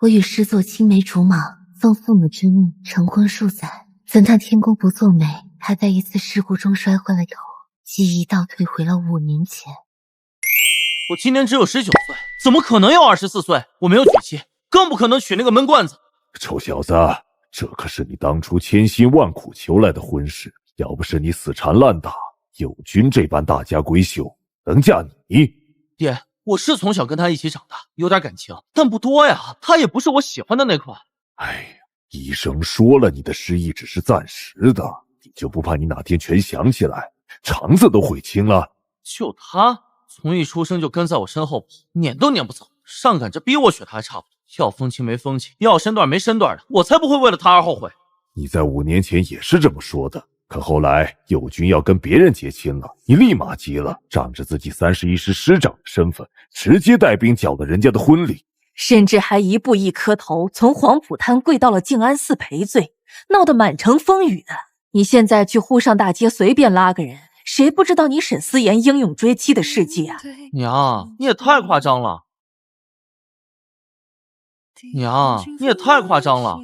我与师座青梅竹马，奉父母之命成婚数载，怎奈天公不作美，还在一次事故中摔坏了头，记忆倒退回了5年前。我今年只有19岁，怎么可能要24岁？我没有娶妻，更不可能娶那个闷罐子。臭小子，这可是你当初千辛万苦求来的婚事，要不是你死缠烂打，友军这般大家闺秀能嫁你？爹，我是从小跟他一起长大，有点感情，但不多呀。他也不是我喜欢的那款。哎呀，医生说了，你的失忆只是暂时的，你就不怕你哪天全想起来，肠子都悔青了？就他，从一出生就跟在我身后跑，撵都撵不走，上赶着逼我娶她还差不多。要风情没风情，要身段没身段的，我才不会为了他而后悔。你在5年前也是这么说的，可后来友军要跟别人结亲了，你立马急了，仗着自己31师师长的身份，直接带兵搅了人家的婚礼，甚至还一步一磕头，从黄浦滩跪到了静安寺赔罪，闹得满城风雨的。你现在去沪上大街随便拉个人，谁不知道你沈思妍英勇追妻的事迹啊？娘，你也太夸张了。娘，你也太夸张了。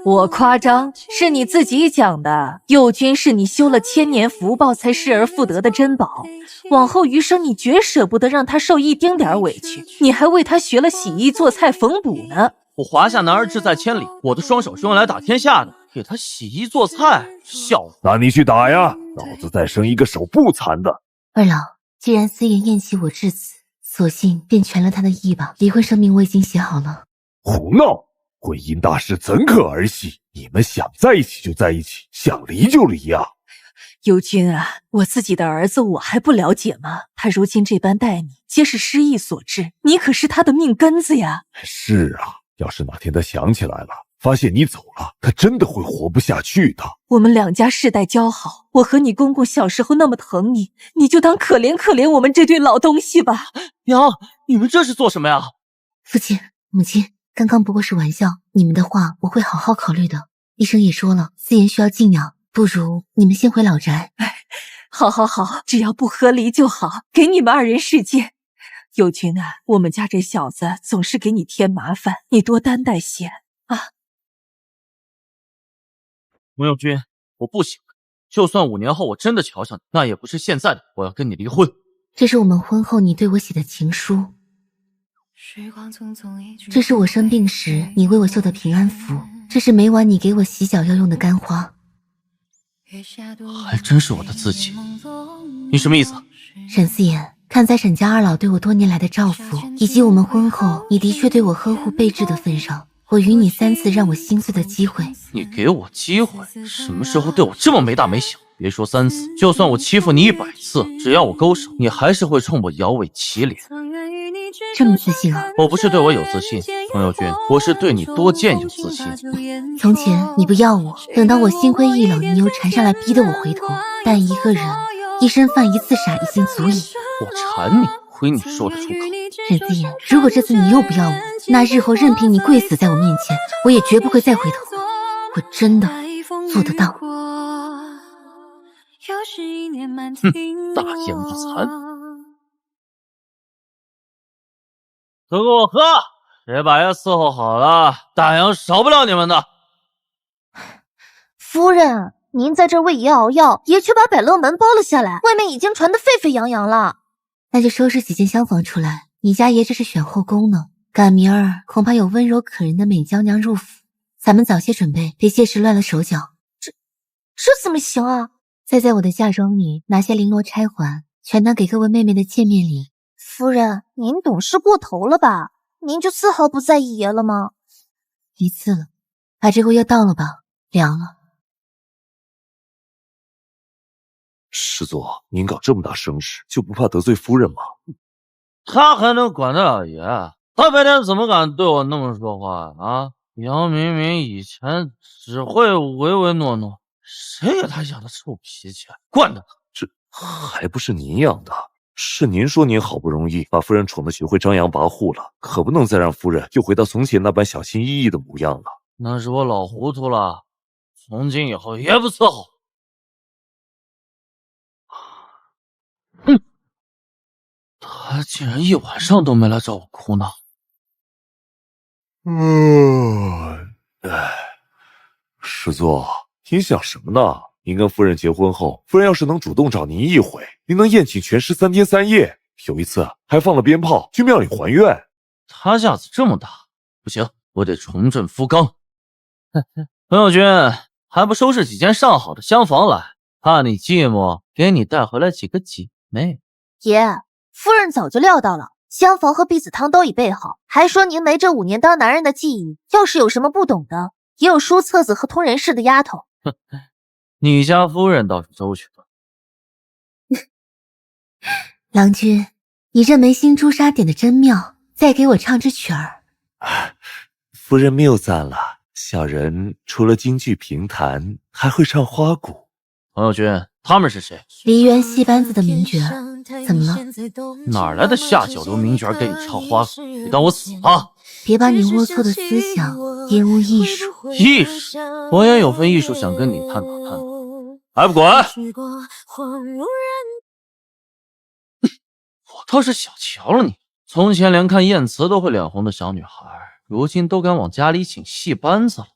我夸张是你自己讲的，佑君是你修了千年福报才失而复得的珍宝，往后余生你绝舍不得让他受一丁点委屈，你还为他学了洗衣做菜缝补呢。我华夏男儿志在千里，我的双手是用来打天下的，给他洗衣做菜，笑话。那你去打呀，老子再生一个手不残的。二老，既然思妍厌弃我至此，索性便全了他的意吧。离婚声明我已经写好了。胡闹！婚姻大事怎可儿戏？你们想在一起就在一起，想离就离呀！佑君啊，我自己的儿子我还不了解吗？他如今这般待你，皆是失忆所致，你可是他的命根子呀。是啊，要是哪天他想起来了，发现你走了，他真的会活不下去的。我们两家世代交好，我和你公公小时候那么疼你，你就当可怜可怜我们这对老东西吧。娘，你们这是做什么呀？父亲，母亲，刚刚不过是玩笑，你们的话我会好好考虑的。医生也说了，思妍需要静养，不如你们先回老宅。好好好，只要不和离就好，给你们2人世界。佑君啊，我们家这小子总是给你添麻烦，你多担待些啊。文友君，我不喜欢，就算5年后我真的瞧上你，那也不是现在的，我要跟你离婚。这是我们婚后你对我写的情书，这是我生病时你为我绣的平安符，这是每晚你给我洗脚要用的干花。还真是我的自己。你什么意思？沈思妍，看在沈家二老对我多年来的照顾，以及我们婚后你的确对我呵护备至的份上，我与你3次让我心碎的机会。你给我机会？什么时候对我这么没大没小？别说3次，就算我欺负你100次，只要我勾手，你还是会冲我摇尾乞脸。这么自信啊？我不是对我有自信，冯友君，我是对你多见有自信。从前你不要我，等到我心灰意冷，你又缠上来逼得我回头。但一个人一生犯1次傻已经足以。我缠你，亏你说得出口。沈思妍，如果这次你又不要我，那日后任凭你跪死在我面前，我也绝不会再回头。我真的做得到。大言不惭。都给我喝！谁把药伺候好了，大洋少不了你们的。夫人，您在这为爷熬药，爷却把百乐门包了下来，外面已经传得沸沸扬扬了。那就收拾几间厢房出来，你家爷这是选后宫呢，赶明儿恐怕有温柔可人的美娇娘入府，咱们早些准备，别届时乱了手脚。这怎么行啊？再在我的嫁妆里拿些绫罗钗环，全当给各位妹妹的见面礼。夫人，您懂事过头了吧？您就丝毫不在意爷了吗？1次了，把这锅药倒了吧，凉了。师座，您搞这么大声势，就不怕得罪夫人吗？他还能管得了爷？他白天怎么敢对我那么说话啊？杨明明以前只会唯唯诺诺，谁给他养的臭脾气，惯着他。这还不是您养的？是您说您好不容易把夫人宠得学会张扬跋扈了，可不能再让夫人又回到从前那般小心翼翼的模样了。那是我老糊涂了，从今以后也不伺候。他竟然一晚上都没来找我哭呢。师座，您想什么呢？您跟夫人结婚后，夫人要是能主动找您一回，您能宴请全师3天3夜，有一次还放了鞭炮去庙里还愿。他架子这么大，不行，我得重振夫纲。朋友君，还不收拾几间上好的厢房来？怕你寂寞，给你带回来几个姐妹。爷，夫人早就料到了，厢房和婢子汤都已备好，还说您没这5年当男人的记忆，要是有什么不懂的，也有书册子和通人事的丫头。你家夫人倒是周全了。郎君，你这眉心朱砂点的真妙，再给我唱支曲儿。夫人谬赞了，小人除了京剧评弹，还会唱花鼓。朋友君，他们是谁？梨园戏班子的名角，怎么了？哪来的下九流名角给你唱花鼓？你当我死了？别把你龌龊的思想玷污艺术。艺术，我也有份艺术想跟你探讨探讨，还不滚！我倒是小瞧了你，从前连看艳词都会脸红的小女孩，如今都敢往家里请戏班子了。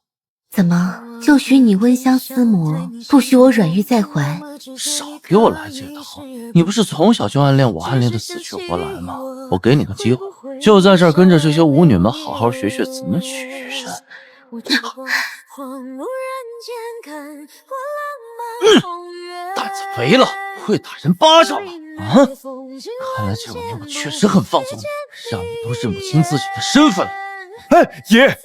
怎么，就许你温香思魔，不许我软玉在怀？少给我来这套！你不是从小就暗恋我，暗恋的死去活来吗？我给你个机会，就在这儿跟着这些舞女们好好学学怎么娶玉山。胆子肥了，会打人巴掌了啊！看来这5年我确实很放纵，让你都认不清自己的身份了。哎，爷，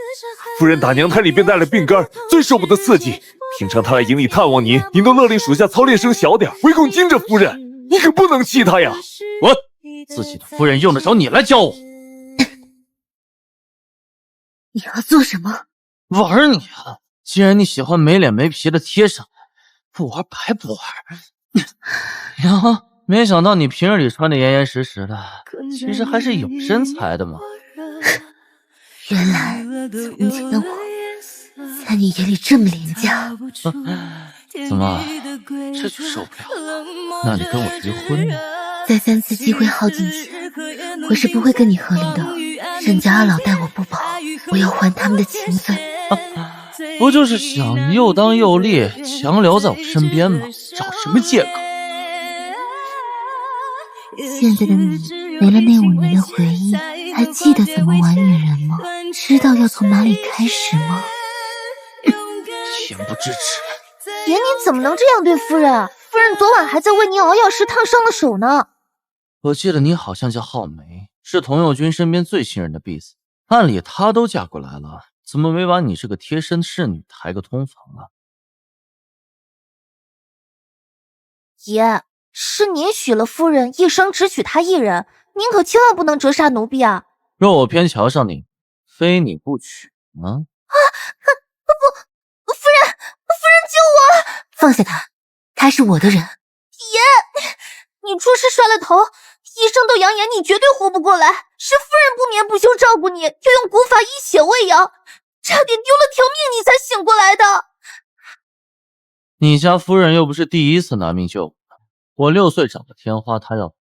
夫人打娘胎里便带了病根，最受不得刺激。平常她来营里探望您，您都勒令属下操练声小点，唯恐惊着夫人。你可不能气她呀！滚！自己的夫人用得着你来教我？你要做什么？玩你啊！既然你喜欢没脸没皮的贴上来，不玩白不玩。呀，没想到你平日里穿得严严实实的，其实还是有身材的嘛。原来从前的我，在你眼里这么廉价。怎么，这就受不了？那你跟我离婚呢？在3次机会耗尽前，我是不会跟你和离的。沈家二老待我不薄，我要还他们的情分。不就是想又当又立，强留在我身边吗？找什么借口？现在的你没了那5年的回忆，还记得怎么玩女人吗？知道要从哪里开始吗？恬不知耻！爷，您怎么能这样对夫人？夫人昨晚还在为您熬药时烫伤了手呢。我记得你好像叫浩梅，是童佑君身边最信任的婢子，按理她都嫁过来了，怎么没把你这个贴身侍女抬个通房啊？爷，是您许了夫人，一生只娶她一人，您可千万不能折煞奴婢啊！若我偏瞧上你，非你不娶啊！夫人救我！放下他，他是我的人。爷，你出事摔了头，医生都扬言你绝对活不过来，是夫人不眠不休照顾你，又用古法医血喂养，差点丢了条命你才醒过来的。你家夫人又不是第一次拿命救我6岁长的天花，她要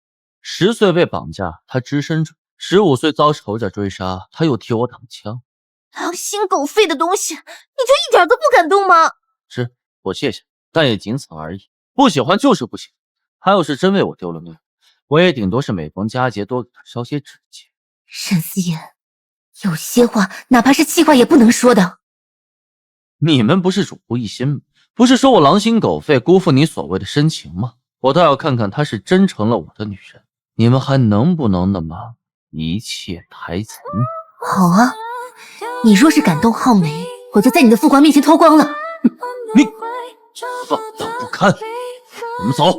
10岁被绑架，她只身者；15岁遭仇家追杀，她又替我挡枪。良心狗肺的东西，你就一点都不感动吗？是，我谢谢，但也仅此而已。不喜欢就是不喜欢。他要是真为我丢了命，我也顶多是每逢佳节多给他烧些纸钱。沈思言，有些话哪怕是气话也不能说的。你们不是主仆一心吗？不是说我狼心狗肺，辜负你所谓的深情吗？我倒要看看她是真成了我的女人，你们还能不能那么一切台词？好啊，你若是敢动浩梅，我就在你的父皇面前脱光了。你放荡不堪，我们走。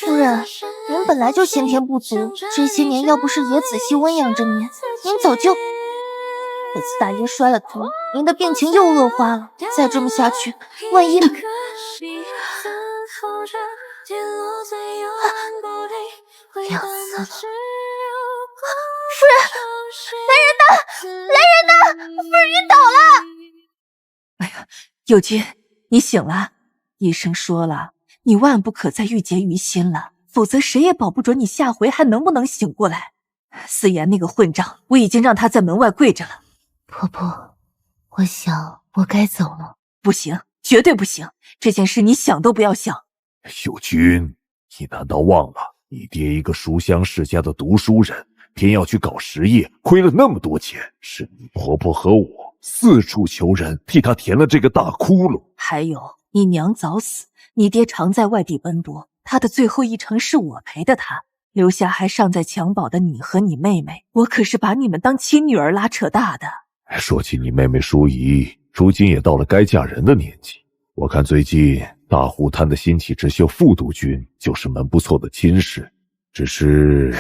夫人，您本来就先天不足，这些年要不是爷仔细温养着您，您早就……这次大爷摔了头，您的病情又恶化了，再这么下去，万一……两次了。夫人，来人呐！来人呐！夫人晕倒了！哎呀，友君，你醒了。医生说了，你万不可再郁结于心了，否则谁也保不准你下回还能不能醒过来。思妍那个混账，我已经让他在门外跪着了。婆婆，我想我该走了。不行，绝对不行！这件事你想都不要想。秀君，你难道忘了你爹一个书香世家的读书人，偏要去搞实业，亏了那么多钱，是你婆婆和我四处求人替他填了这个大窟窿。还有，你娘早死，你爹常在外地奔波，他的最后一程是我陪的他，留下还尚在襁褓的你和你妹妹，我可是把你们当亲女儿拉扯大的。说起你妹妹淑仪，如今也到了该嫁人的年纪，我看最近大湖滩的新起之秀副督军就是门不错的亲事，只是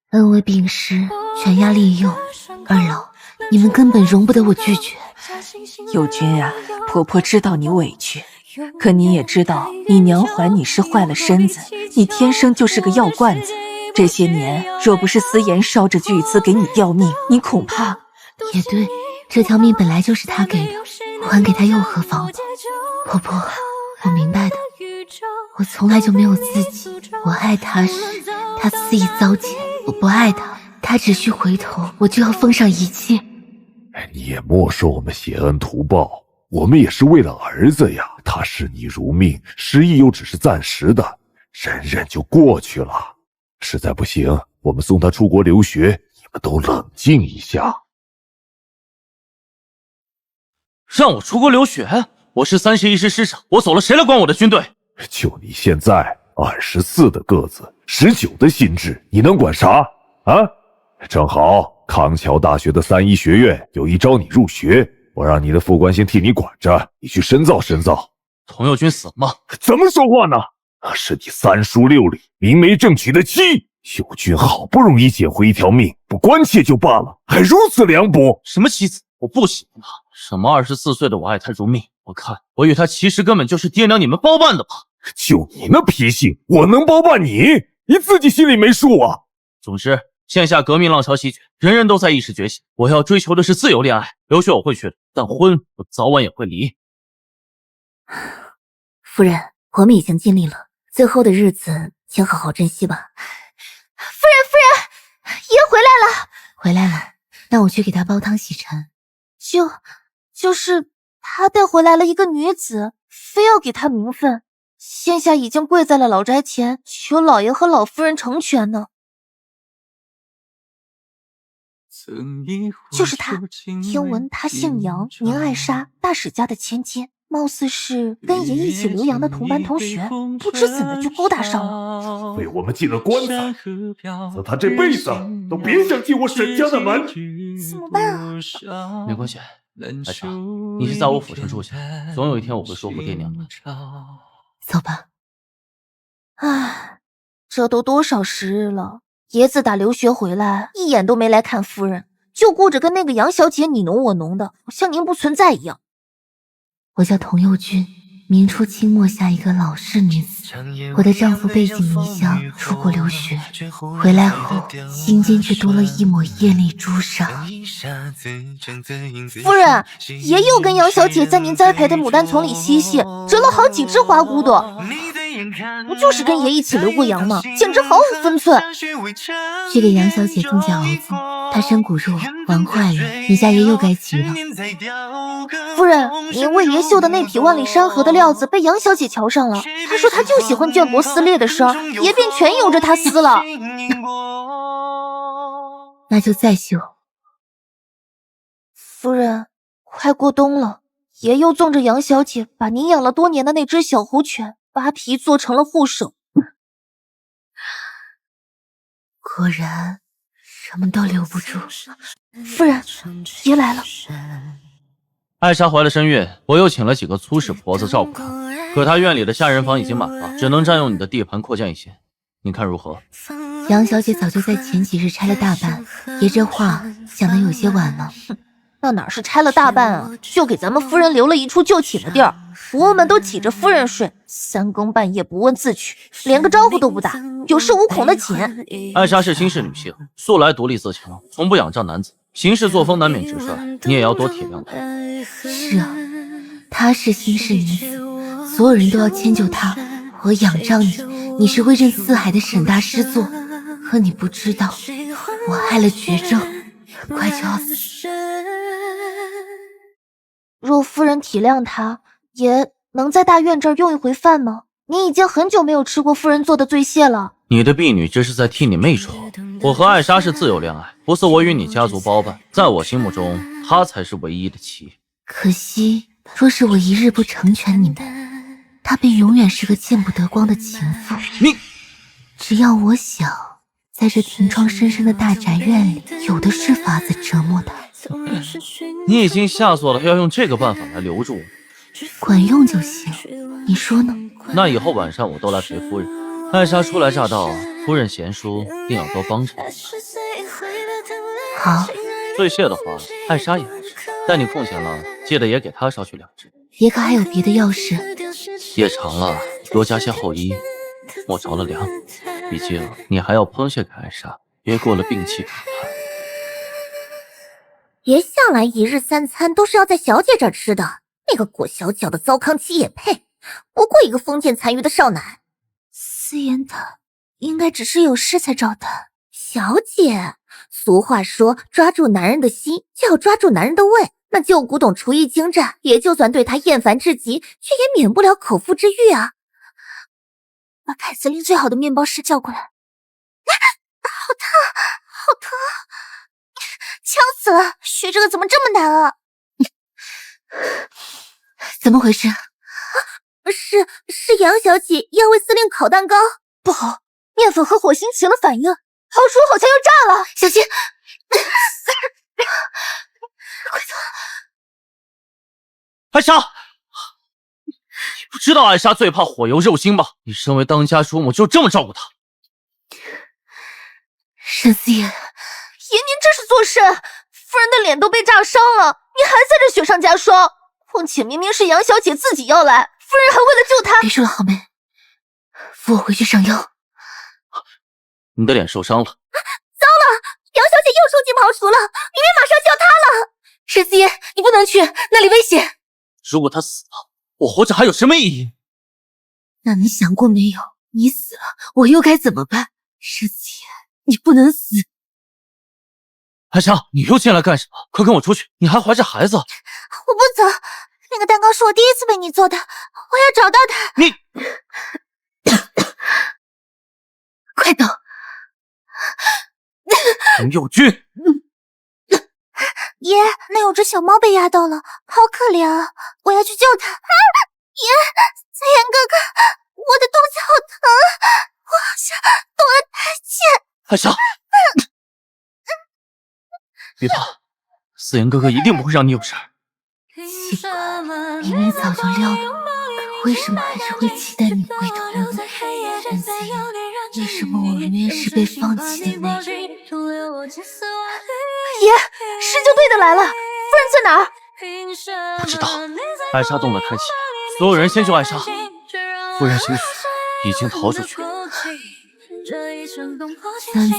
恩威并施，权压利用，二老，你们根本容不得我拒绝。友军啊，婆婆知道你委屈，可你也知道你娘怀你是坏了身子，你天生就是个药罐子。这些年若不是思妍烧着巨资给你吊命，你恐怕……也对，这条命本来就是他给的，还给他又何妨？婆婆，我明白的，我从来就没有自己，我爱他时，他肆意糟践；我不爱他，他只需回头，我就要奉上一切。你也莫说我们挟恩图报，我们也是为了儿子呀。他视你如命，失忆又只是暂时的，忍忍就过去了。实在不行，我们送他出国留学，你们都冷静一下。让我出国留学？我是31师师长，我走了谁来管我的军队？就你现在24的个子，19的心智，你能管啥啊？正好康桥大学的3医学院有意招你入学，我让你的副官先替你管着，你去深造深造。童佑军死了吗？怎么说话呢？那是你3书6礼明媒正娶的妻，秀君好不容易捡回一条命，不关切就罢了，还如此凉薄。什么妻子？我不喜欢他。什么24岁的我爱他如命？我看我与他其实根本就是爹娘你们包办的吧。就你那脾性，我能包办你？你自己心里没数啊。总之，线下革命浪潮席卷，人人都在意识觉醒。我要追求的是自由恋爱，留学我会去的，但婚我早晚也会离。夫人，我们已经尽力了，最后的日子请好好珍惜吧。夫人，爷回来了。回来了，那我去给他煲汤洗尘。就是他带回来了一个女子，非要给他名分，现下已经跪在了老宅前，求老爷和老夫人成全呢。就是他，听闻他姓杨，名爱莎，大史家的千金，貌似是跟爷一起留洋的同班同学，不知怎么就勾搭上了。为我们进了棺材，则他这辈子都别想进我沈家的门。怎么办啊？没关系，爱莎，你就在我府上住下，总有一天我会说服爹娘的。走吧。唉，这都多少时日了，爷自打留学回来，一眼都没来看夫人，就顾着跟那个杨小姐你侬我侬的，好像您不存在一样。我叫童佑君，明初清末下一个老式女子。我的丈夫背井离乡出国留学，回来后心间却多了一抹艳丽朱砂。夫人，爷又跟杨小姐在您栽培的牡丹丛里嬉戏，折了好几只花骨朵。不就是跟爷一起留过洋吗？简直毫无分寸。去给杨小姐种下熬子，她身骨弱，玩坏了，你家爷又该急了。夫人，您为爷绣的那匹万里山河的料子被杨小姐瞧上了，她说她就喜欢绢帛撕裂的声，爷便全由着她撕了。那就再绣。夫人，快过冬了，爷又纵着杨小姐把您养了多年的那只小狐犬扒皮做成了护手。果然什么都留不住。夫人，爷来了。艾莎怀了身孕，我又请了几个粗使婆子照顾她，可她院里的下人房已经满了，只能占用你的地盘扩建一些，你看如何？杨小姐早就在前几日拆了大半，爷这话讲得有些晚了。那哪是拆了大半啊，就给咱们夫人留了一处就寝的地儿，仆们都挤着夫人睡，3更半夜不问自取，连个招呼都不打，有恃无恐的紧。艾莎是新式女性，素来独立自强，从不仰仗男子，行事作风难免直率，你也要多体谅她。是啊，她是新式女子，所有人都要迁就她。我仰仗你，你是威震四海的沈大师座，可你不知道，我害了绝症，快就要死。若夫人体谅他，也能在大院这儿用一回饭吗？你已经很久没有吃过夫人做的醉蟹了。你的婢女这是在替你妹说。我和艾莎是自由恋爱，不是我与你家族包办。在我心目中，她才是唯一的妻。可惜，若是我一日不成全你们，她便永远是个见不得光的情妇。你，只要我想，在这庭窗深深的大宅院里，有的是法子折磨她。你已经下作了要用这个办法来留住我，管用就行，你说呢？那以后晚上我都来陪夫人。艾莎初来乍到，夫人贤淑，定要多帮衬。好，醉蟹的话，艾莎也爱吃，待你空闲了，记得也给她捎去2只。别克还有别的要事？夜长了，多加些厚衣，莫着了凉。毕竟你还要烹蟹给艾莎，别过了病气可怕。别向来一日3餐都是要在小姐这儿吃的，那个裹小脚的糟糠妻也配？不过一个封建残余的少奶。思妍她应该只是有事才找他。小姐，俗话说抓住男人的心就要抓住男人的胃，那旧古董厨艺精湛，也就算对他厌烦至极，却也免不了口腹之欲啊。把凯瑟琳最好的面包师叫过来。好疼，好疼，呛死了！学这个怎么这么难啊？怎么回事？是杨小姐要为司令烤蛋糕，不好，面粉和火星起了反应，好厨好像要炸了，小心！快走！艾莎，你不知道艾莎最怕火油肉腥吗？你身为当家主母，就这么照顾她？沈思妍，爷，您这是做甚？夫人的脸都被炸伤了，你还在这雪上加霜。况且明明是杨小姐自己要来，夫人还为了救她。别说了好妹，扶我回去上药。你的脸受伤了。糟了，杨小姐又受尽刨除了，明明马上就要她了。沈思妍，你不能去，那里危险。如果她死了，我活着还有什么意义？那你想过没有，你死了，我又该怎么办？沈思妍，你不能死。艾莎，你又进来干什么？快跟我出去！你还怀着孩子。我不走，那个蛋糕是我第一次为你做的，我要找到它。你快走！洪佑君，爷，那有只小猫被压到了，好可怜啊！我要去救它。爷，思妍哥哥，我的肚子好疼，我好像动了胎气。艾莎，别怕，思妍哥哥一定不会让你有事。奇怪，明明早就料到，可为什么还是会期待你回头呢？沈思妍，为什么我永远是被放弃的那个？爷，施救队的来了，夫人在哪儿？不知道，艾莎动了胎气，所有人先救艾莎。夫人兴许已经逃出去。三次，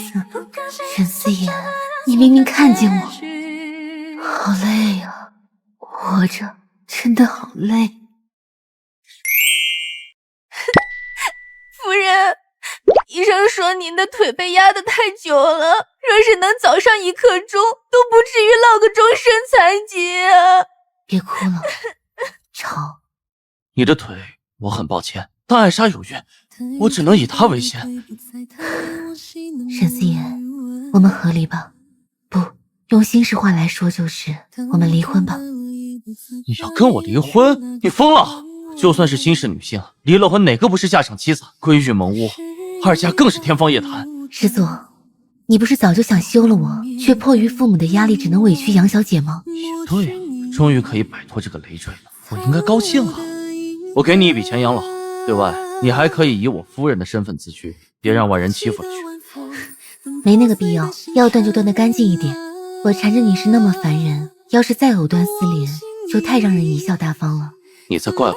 沈思妍，你明明看见我，好累啊，活着真的好累。夫人，医生说您的腿被压得太久了，若是能早上1刻钟，都不至于落个终身残疾啊！别哭了，吵。你的腿我很抱歉，但艾莎有孕，我只能以她为先。沈思妍，我们和离吧。不，用新式话来说就是我们离婚吧。你要跟我离婚？你疯了！就算是新式女性，离了婚哪个不是下场妻子，闺玉蒙屋，二嫁更是天方夜谭。师祖，你不是早就想休了我，却迫于父母的压力只能委屈杨小姐吗？也对啊，终于可以摆脱这个累赘了，我应该高兴啊。我给你一笔钱养老，对外你还可以以我夫人的身份自居，别让外人欺负了去。没那个必要，要断就断得干净一点。我缠着你是那么烦人，要是再藕断丝连，就太让人贻笑大方了。你在怪我？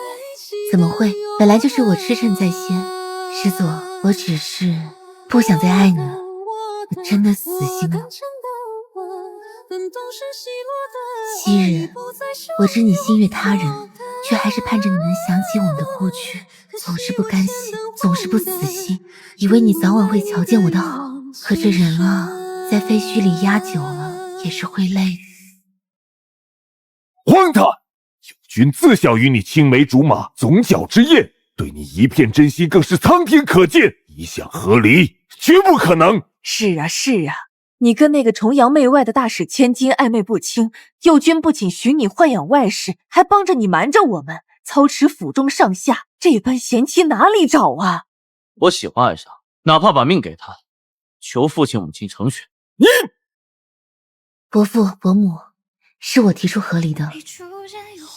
怎么会？本来就是我痴嗔在先。师祖，我只是不想再爱你了，我真的死心了。昔日我知你心悦他人，却还是盼着你能想起我们的过去，总是不甘心，总是不死心，以为你早晚会瞧见我的好。可这人啊，在废墟里压久了也是会累的。荒唐！友军自小与你青梅竹马，总角之宴，对你一片真心更是苍天可见，一向合离，绝不可能。是啊，是啊，你跟那个崇洋媚外的大使千金暧昧不清，右军不仅许你豢养外室，还帮着你瞒着我们，操持府中上下，这般贤妻哪里找啊？我喜欢艾莎，哪怕把命给她，求父亲母亲成全。你伯父伯母，是我提出合理的。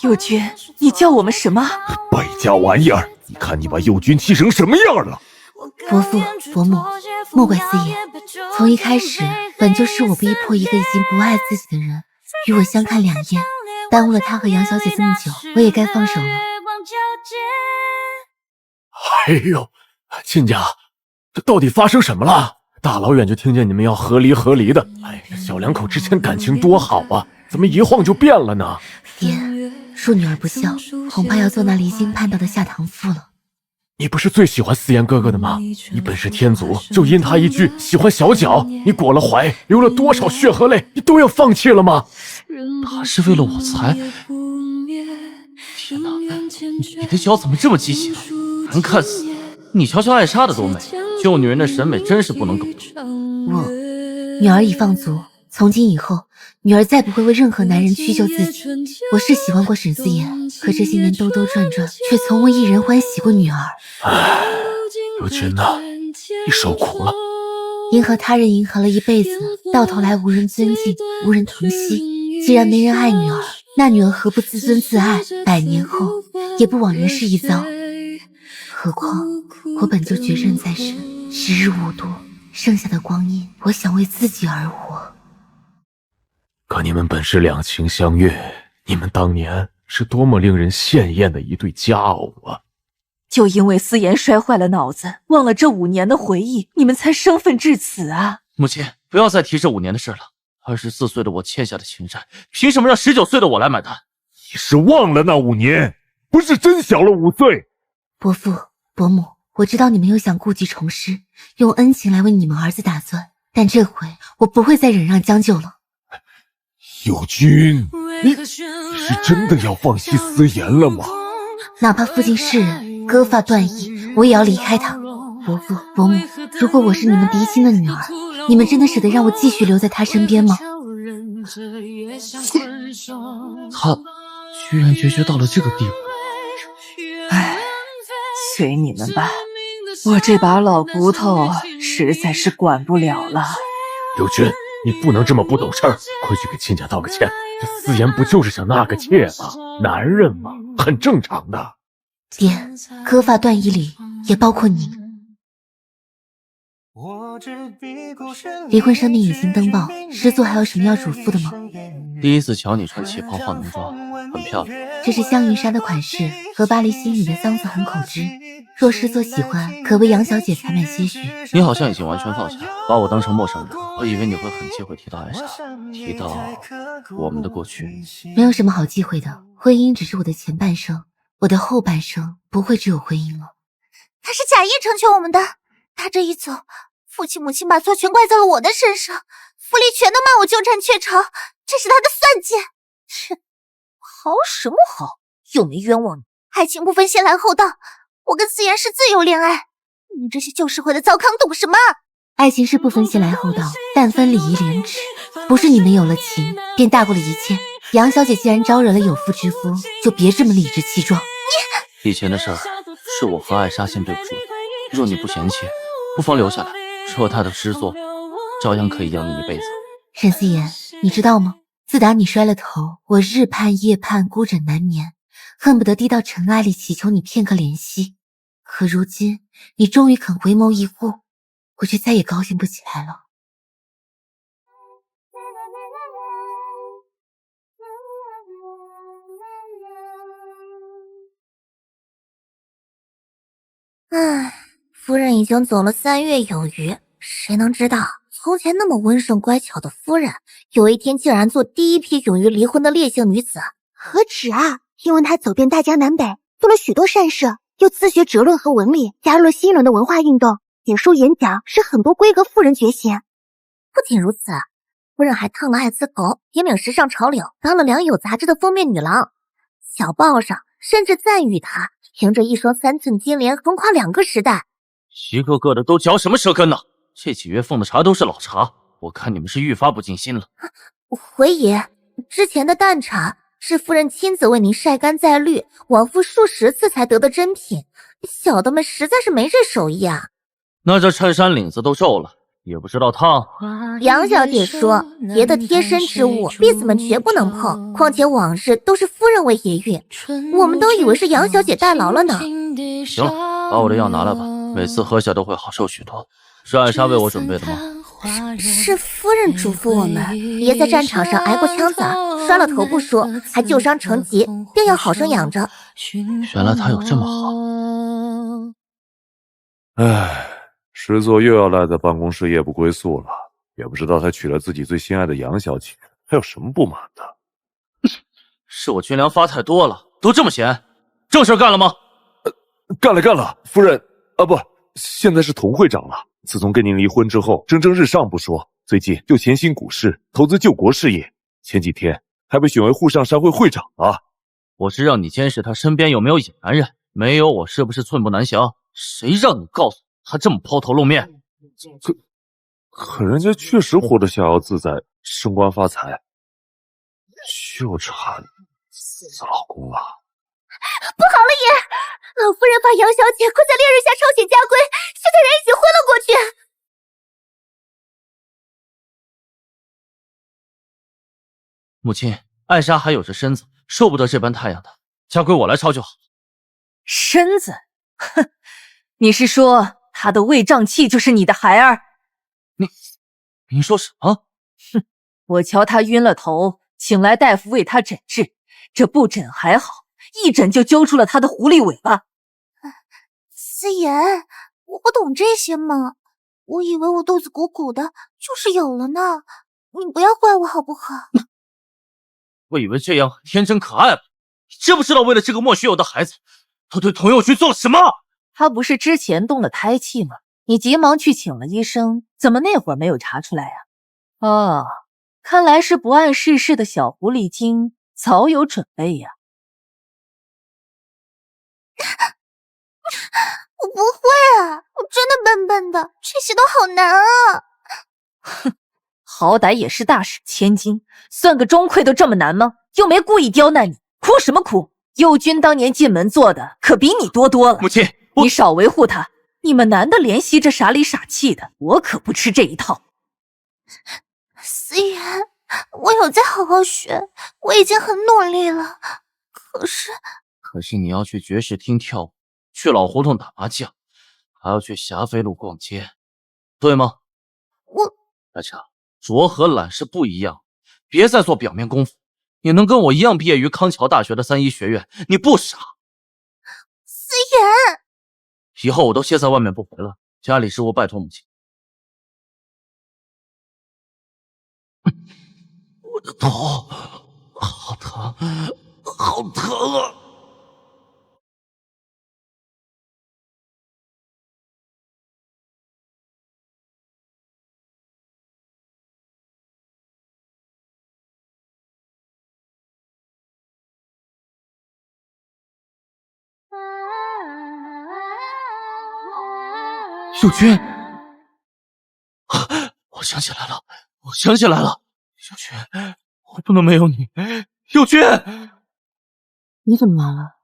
右军，你叫我们什么？败家玩意儿！你看你把右军气成什么样了！伯父伯母，莫怪四爷，从一开始本就是我逼迫一个已经不爱自己的人与我相看两厌，耽误了他和杨小姐这么久，我也该放手了。哎呦，亲家，这到底发生什么了？大老远就听见你们要和离的，哎，这小两口之间感情多好啊，怎么一晃就变了呢？爹，恕女儿不孝，恐怕要做那离经叛道的下堂妇了。你不是最喜欢思言哥哥的吗？你本是天族，就因他一句喜欢小脚，你裹了怀，流了多少血和泪，你都要放弃了吗？他是为了我才……天哪，你的脚怎么这么畸形，难看死！你瞧瞧艾莎的多美，救女人的审美真是不能苟同。女儿已放足，从今以后，女儿再不会为任何男人屈就自己。我是喜欢过沈思言，可这些年兜兜转转，却从未一人欢喜过女儿。唉，友军呐，你受苦了。迎合他人迎合了一辈子，到头来无人尊敬，无人疼惜。既然没人爱女儿，那女儿何不自尊自爱，100年后也不枉人世一遭。何况我本就绝症在身，时日无多，剩下的光阴，我想为自己而活。可你们本是两情相悦，你们当年是多么令人羡艳的一对佳偶啊！就因为思言摔坏了脑子，忘了这5年的回忆，你们才生分至此啊！母亲，不要再提这5年的事了。24岁的我欠下的情债，凭什么让19岁的我来买单？你是忘了那5年，不是真小了5岁。伯父伯母，我知道你们又想故技重施，用恩情来为你们儿子打算，但这回我不会再忍让将就了。友军，你是真的要放弃思言了吗？哪怕负尽世人，割发断义，我也要离开他。伯父伯母，如果我是你们嫡亲的女儿，你们真的舍得让我继续留在他身边吗？他居然决绝到了这个地步。唉，随你们吧，我这把老骨头实在是管不了了。友军，你不能这么不懂事儿，快去给亲家道个歉。这思言不就是想纳个妾吗？男人嘛，很正常的。爹，割发断义里也包括你。离婚声明已经登报，师座还有什么要嘱咐的吗？第一次瞧你穿旗袍化浓妆，很漂亮。这是香云纱的款式，和巴黎心里的桑子很口知。若师座喜欢，可为杨小姐采买些许。你好像已经完全放下，把我当成陌生人。我以为你会很忌讳提到艾莎，提到我们的过去。没有什么好忌讳的，婚姻只是我的前半生，我的后半生不会只有婚姻了。他是假意成全我们的，他这一走，父亲母亲把错全怪在了我的身上，府里全都骂我纠缠雀巢，这是他的算计。切，好什么好，又没冤枉你。爱情不分先来后到，我跟思言是自由恋爱，你这些旧社会的糟糠懂什么？爱情是不分先来后到，但分礼义廉耻。不是你们有了情便大过了一切。杨小姐既然招惹了有妇之夫，就别这么理直气壮。以前的事儿是我和艾莎先对不住你，若你不嫌弃，不妨留下来，说她的诗作照样可以养你一辈子。沈思言，你知道吗？自打你摔了头，我日盼夜盼，孤枕难眠，恨不得低到尘埃里祈求你片刻怜惜。可如今你终于肯回眸一顾，我却再也高兴不起来了。唉，夫人已经走了3月有余，谁能知道从前那么温顺乖巧的夫人，有一天竟然做第一批勇于离婚的烈性女子。何止啊，因为她走遍大江南北，做了许多善事，又自学哲论和文理，加入了新一轮的文化运动，演书演讲，使很多闺阁妇人觉醒。不仅如此，夫人还烫了爱滋头，引领时尚潮流，当了《良友》杂志的封面女郎。小报上甚至赞誉她凭着一双3寸金莲横跨2个时代。一个个的都嚼什么舌根呢？这几月奉的茶都是老茶，我看你们是愈发不尽心了。回爷，之前的淡茶是夫人亲自为您晒干再滤，往复数10次才得的珍品，小的们实在是没这手艺啊。那这衬衫领子都皱了，也不知道烫。杨小姐说，爷的贴身之物，婢子们绝不能碰，况且往日都是夫人为爷运，我们都以为是杨小姐代劳了呢。行了，把我的药拿来吧，每次喝下都会好受许多。是艾莎为我准备的吗？是夫人嘱咐我们，爷在战场上挨过枪砸，摔了头不说，还旧伤成疾，便要好生养着。原来他有这么好。唉，师座又要赖在办公室夜不归宿了，也不知道他娶了自己最心爱的杨小姐，还有什么不满的？是我军粮发太多了，都这么闲。正事干了吗？干了，夫人啊，不，现在是童会长了。自从跟您离婚之后，蒸蒸日上不说，最近又潜心股市，投资救国事业，前几天还被选为沪上商会会长了。我是让你监视他身边有没有野男人，没有我是不是寸步难降？谁让你告诉他这么抛头露面？可人家确实活得逍遥自在，升官发财，就差死老公了。不好了爷，老夫人把杨小姐困在烈日下抄写家规，现在人已经昏了过去。母亲，艾莎还有着身子，受不得这般太阳的，家规我来抄就好。身子？哼，你是说她的胃胀气就是你的孩儿？你说什么？哼，我瞧她晕了头，请来大夫为她诊治，这不诊还好，一诊就揪出了她的狐狸尾巴。思言，我不懂这些嘛，我以为我肚子鼓鼓的，就是有了呢。你不要怪我好不好？我以为这样很天真可爱了，你知不知道为了这个莫须有的孩子，他对童佑君做了什么？他不是之前动了胎气吗？你急忙去请了医生，怎么那会儿没有查出来呀？哦，看来是不谙世事的小狐狸精早有准备呀。我不会啊，我真的笨笨的，这些都好难啊。哼，好歹也是大使千金，算个钟馗都这么难吗？又没故意刁难你，哭什么哭？佑君当年进门做的可比你多了。母亲，你少维护他。你们男的怜惜这傻里傻气的，我可不吃这一套。思言，我有在好好学，我已经很努力了。可是你要去爵士厅跳舞，去老胡同打麻将，还要去霞飞路逛街，对吗？艾莎，拙和懒是不一样，别再做表面功夫。你能跟我一样毕业于康桥大学的3一学院，你不傻。思言，以后我都歇在外面不回了，家里事务拜托母亲。我的头好疼，好疼啊！佑君，我想起来了，佑君，我不能没有你，佑君。你怎么了？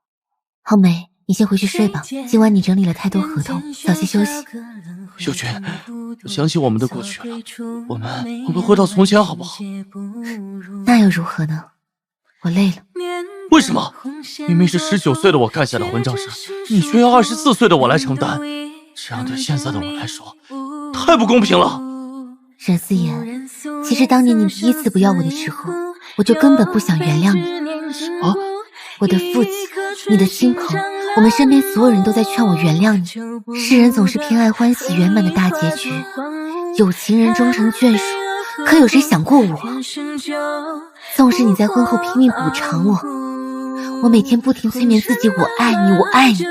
浩梅，你先回去睡吧，今晚你整理了太多合同，早些休息。佑君，我想起我们的过去了，我们回到从前好不好？那又如何呢？我累了。为什么？明明是19岁的我干下的混账事，你却要24岁的我来承担，这样对现在的我来说太不公平了。沈思言，其实当年你第一次不要我的时候，我就根本不想原谅你。啊，我的父亲，你的亲朋，我们身边所有人都在劝我原谅你。世人总是偏爱欢喜圆满的大结局，有情人终成眷属，可有谁想过我？纵使你在婚后拼命补偿我每天不停催眠自己我爱你，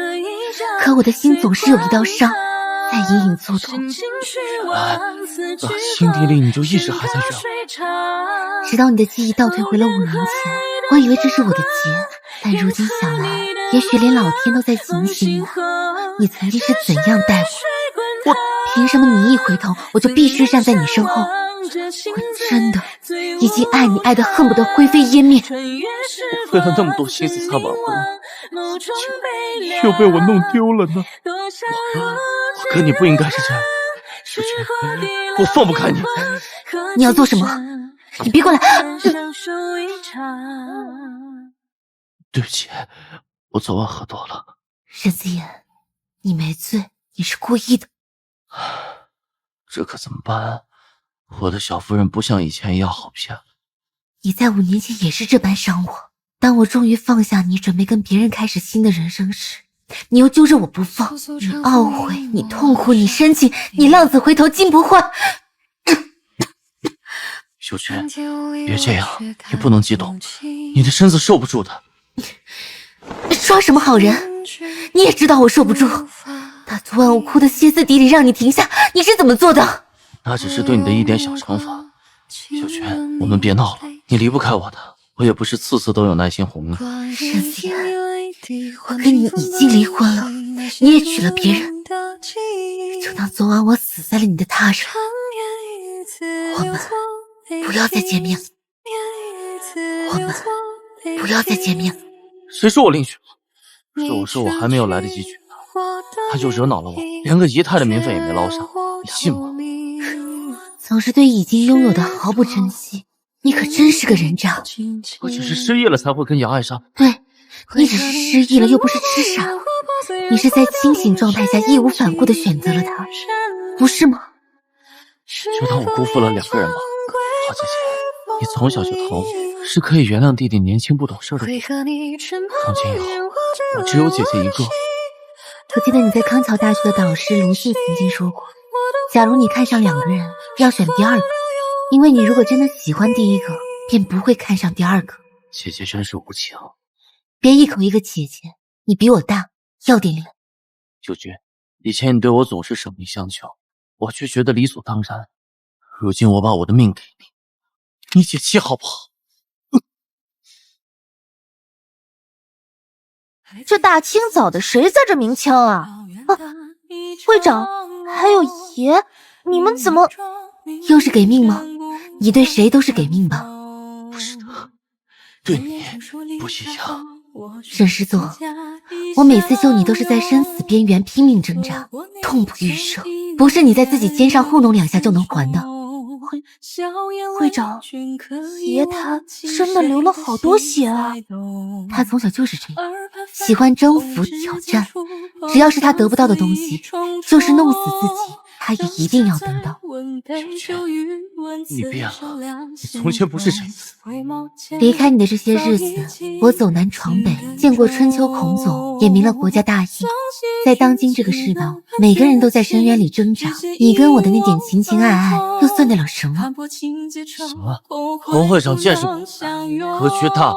可我的心总是有一道伤，在隐隐作痛。心底里你就一直还在这。直到你的记忆倒退回了5年前，我以为这是我的劫，但如今想来，也许连老天都在警醒我。你曾经是怎样待我？凭什么你一回头，我就必须站在你身后？我真的已经爱你爱得恨不得灰飞烟灭。我费了那么多心思才挽回你，又被我弄丢了呢。我跟你不应该是这样，小娟，我放不开你。你要做什么？你别过来！对不起，我昨晚喝多了。沈思言，你没醉，你是故意的。这可怎么办？我的小夫人不像以前一样好骗。你在5年前也是这般伤我，当我终于放下你，准备跟别人开始新的人生时，你又揪着我不放。你懊悔，你痛苦，你生气，你浪子回头金不换。秀娟，别这样，你不能激动，你的身子受不住的。耍什么好人？你也知道我受不住。他昨晚我哭得歇斯底里，让你停下，你是怎么做的？那只是对你的一点小惩罚。小娟，我们别闹了，你离不开我的，我也不是次次都有耐心哄你。沈思言，我跟你已经离婚了，你也娶了别人，就当昨晚我死在了你的榻上。我们不要再见面了，我们不要再见面了。谁说我另娶了？是我说我还没有来得及娶她，她就惹恼了我，连个姨太的名分也没捞上，你信吗？总是对已经拥有的毫不珍惜，你可真是个人渣。我只是失忆了才会跟杨爱莎。对，你只是失忆了，又不是痴傻。你是在清醒状态下义无反顾地选择了他，不是吗？就当我辜负了2个人吧。好姐姐，你从小就疼我，是可以原谅弟弟年轻不懂事的弟弟。从今以后，我只有姐姐一个。我记得你在康桥大学的导师卢信曾经说过，假如你看上2个人，要选第2个，因为你如果真的喜欢第1个，便不会看上第2个。姐姐真是无情。别一口一个姐姐，你比我大，要点脸。秀娟，以前你对我总是舍命相求，我却觉得理所当然。如今我把我的命给你，你解气好不好？这大清早的，谁在这鸣枪啊？会长，还有爷，你们怎么又是给命吗？你对谁都是给命吧？不是的，对你不一样。沈师座，我每次救你都是在生死边缘拼命挣扎，痛不欲生，不是你在自己肩上糊弄2下就能还的。会长，爷他真的流了好多血啊！他从小就是这样，喜欢征服挑战，只要是他得不到的东西，就是弄死自己，他也一定要得到。你变了，你从前不是这样。离开你的这些日子，我走南闯北，见过春秋孔总，也明了国家大义。在当今这个世道，每个人都在深渊里挣扎，你跟我的那点情情爱爱，又算得了什么？什么？洪会长见识广，格局大，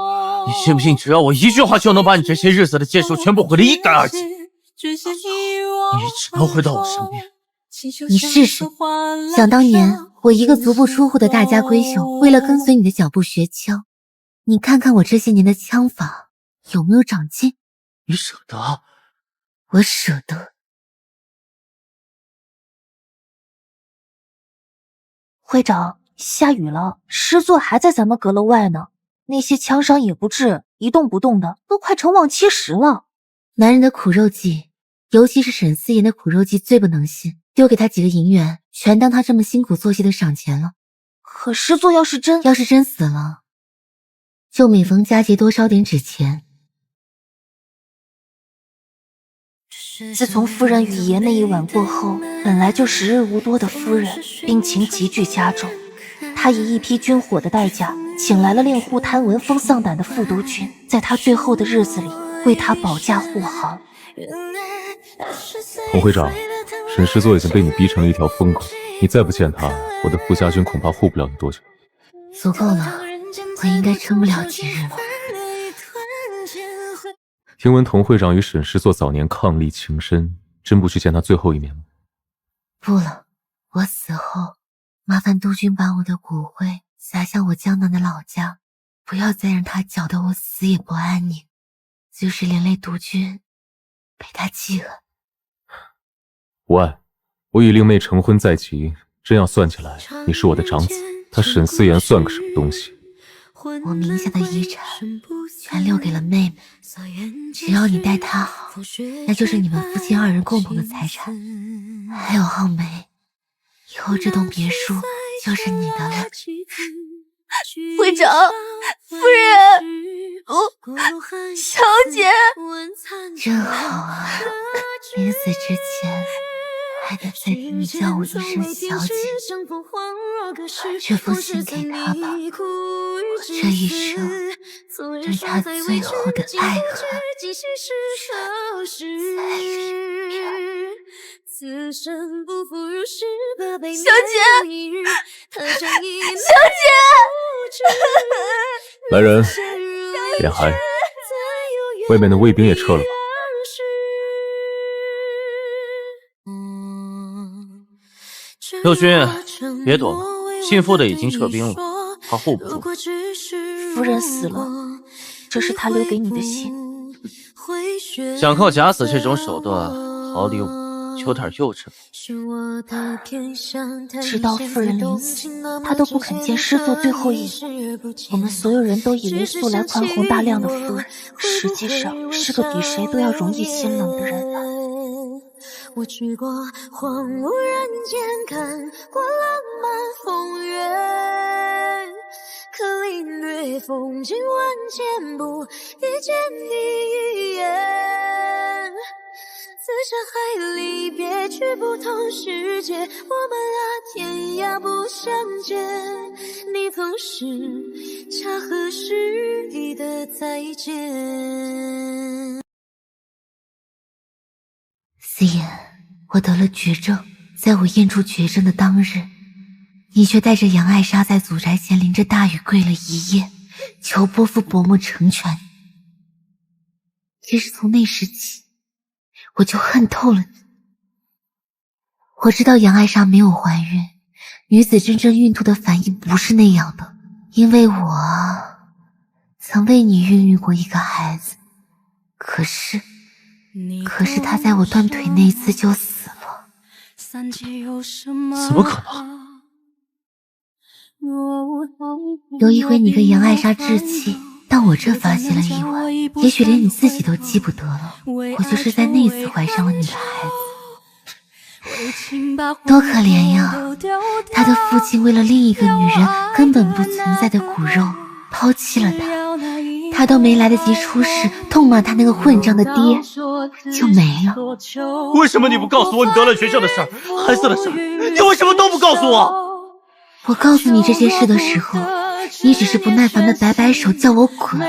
你信不信只要我一句话就能把你这些日子的建树全部毁得一干二净？你只能回到我身边。你试试，想当年我一个足不出户的大家闺秀，为了跟随你的脚步学枪，你看看我这些年的枪法有没有长进？你舍得？我舍得。会长，下雨了，师座还在咱们阁楼外呢，那些枪伤也不治，一动不动的，都快成忘妻石了。男人的苦肉计，尤其是沈思言的苦肉计最不能信，丢给他几个银元，全当他这么辛苦做戏的赏钱了。可师座要是真死了，就每逢佳节多烧点纸钱。自从夫人与爷那一晚过后，本来就时日无多的夫人病情急剧加重，她以一批军火的代价，请来了令户贪闻风丧胆的复读军，在她最后的日子里为她保驾护航。洪会长，沈师座已经被你逼成了一条疯狗，你再不见他，我的傅家军恐怕护不了你多久。足够了，我应该撑不了几日了。听闻童会长与沈师座早年伉俪情深，真不去见他最后一面吗？不了，我死后，麻烦督军把我的骨灰撒向我江南的老家，不要再让他搅得我死也不安宁，就是连累督军被他记恨。无碍，我与令妹成婚在即，真要算起来，你是我的长子，他沈思言算个什么东西？我名下的遗产全留给了妹妹，只要你待她好，那就是你们夫妻二人共同的财产。还有浩梅，以后这栋别墅就是你的了。会长，夫人，小姐，真好啊！临死之前还能再听你叫我一声小姐，这封信给他吧，我这一生对他最后的爱恨在里面。小姐，小姐，来人，点孩，外面的卫兵也撤了吧。六勋，别躲了，信父的已经撤兵了，他护不住。夫人死了，这是他留给你的信。想靠假死这种手段逃离我，有点幼稚。直到夫人临死，他都不肯见师父最后一眼。我们所有人都以为素来宽宏大量的夫人，实际上是个比谁都要容易心冷的人啊。我去过荒无人间，看过浪漫风月，可领略风景万千，不遇见你一眼。此生海里别去不同世界，我们啊天涯不相见。你总是恰合时宜的再见。思言，我得了绝症，在我验出绝症的当日，你却带着杨艾莎在祖宅前淋着大雨跪了一夜，求伯父伯母成全。其实从那时起，我就恨透了你。我知道杨艾莎没有怀孕，女子真正孕吐的反应不是那样的，因为我曾为你孕育过一个孩子，可是他在我断腿那一次就死了。怎么可能？有一回你跟杨艾莎置气，但我这发现了意外，也许连你自己都记不得了，我就是在那次怀上了你的孩子。多可怜呀，他的父亲为了另一个女人根本不存在的骨肉抛弃了他，他都没来得及出世痛骂他那个混账的爹就没了。为什么你不告诉我你得了绝症的事儿，孩子的事儿，你为什么都不告诉我？我告诉你这些事的时候，你只是不耐烦的摆摆手叫我滚，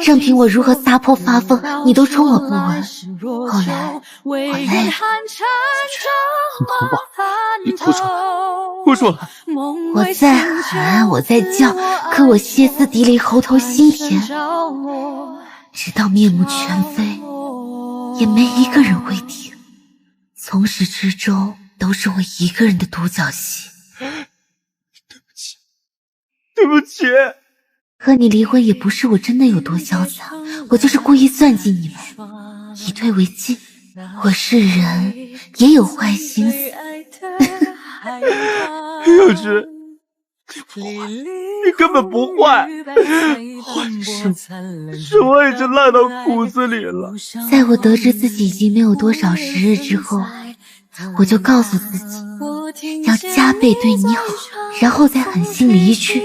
任凭我如何撒泼发疯，你都冲我不闻。后来我累了，童宝，你哭出来，哭出来！我在喊，我在叫，可我歇斯底里，喉头心甜，直到面目全非，也没一个人会听。从始至终都是我一个人的独角戏。对不起。和你离婚也不是我真的有多潇洒，我就是故意算计你们，以退为进。我是人，也有坏心思。幼稚，你不坏，你根本不坏，坏是我已经烂到骨子里了。在我得知自己已经没有多少时日之后，我就告诉自己要加倍对你好，然后再狠心离去。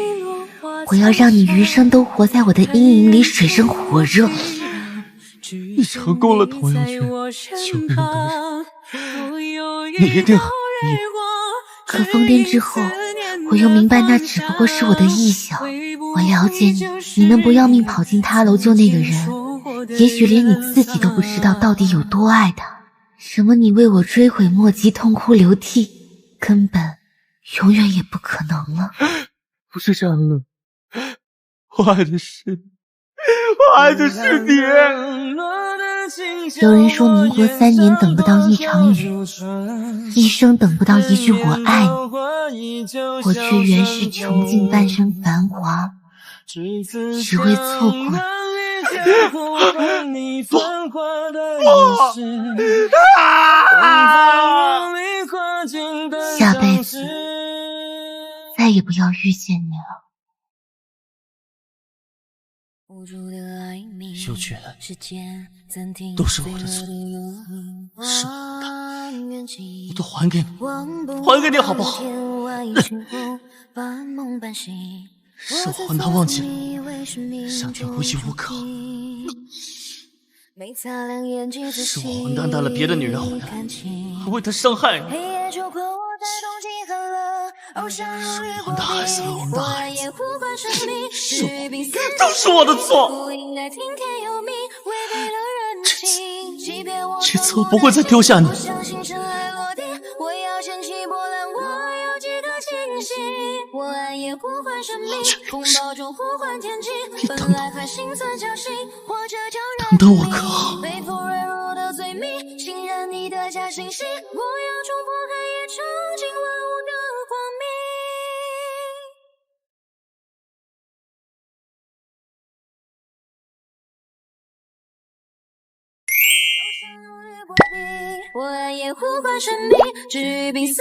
我要让你余生都活在我的阴影里，水深火热。你成功了，童瑶君，求人得人，你一定很满意。可疯癫之后，我又明白那只不过是我的臆想。我了解你，你能不要命跑进他楼救那个人，也许连你自己都不知道到底有多爱他。什么你为我追悔莫及，痛哭流涕，根本永远也不可能了。不是这样的，我爱的是你。有人说民国3年等不到一场雨，一生等不到一句我爱你，我却原是穷尽半生繁华，只为错过你。下辈子再也不要遇见你了。秀娟，都是我的错，是我的，我都还给你，还给你好不好？是我难忘记了，上天无依无靠，是我担待了别的女人回来，还为她伤害你。是我的孩子，我的孩子，是我，都是我的错。这次我不会再丢下你。你等等，等等我可好？我爱也呼唤神秘，至于彼此。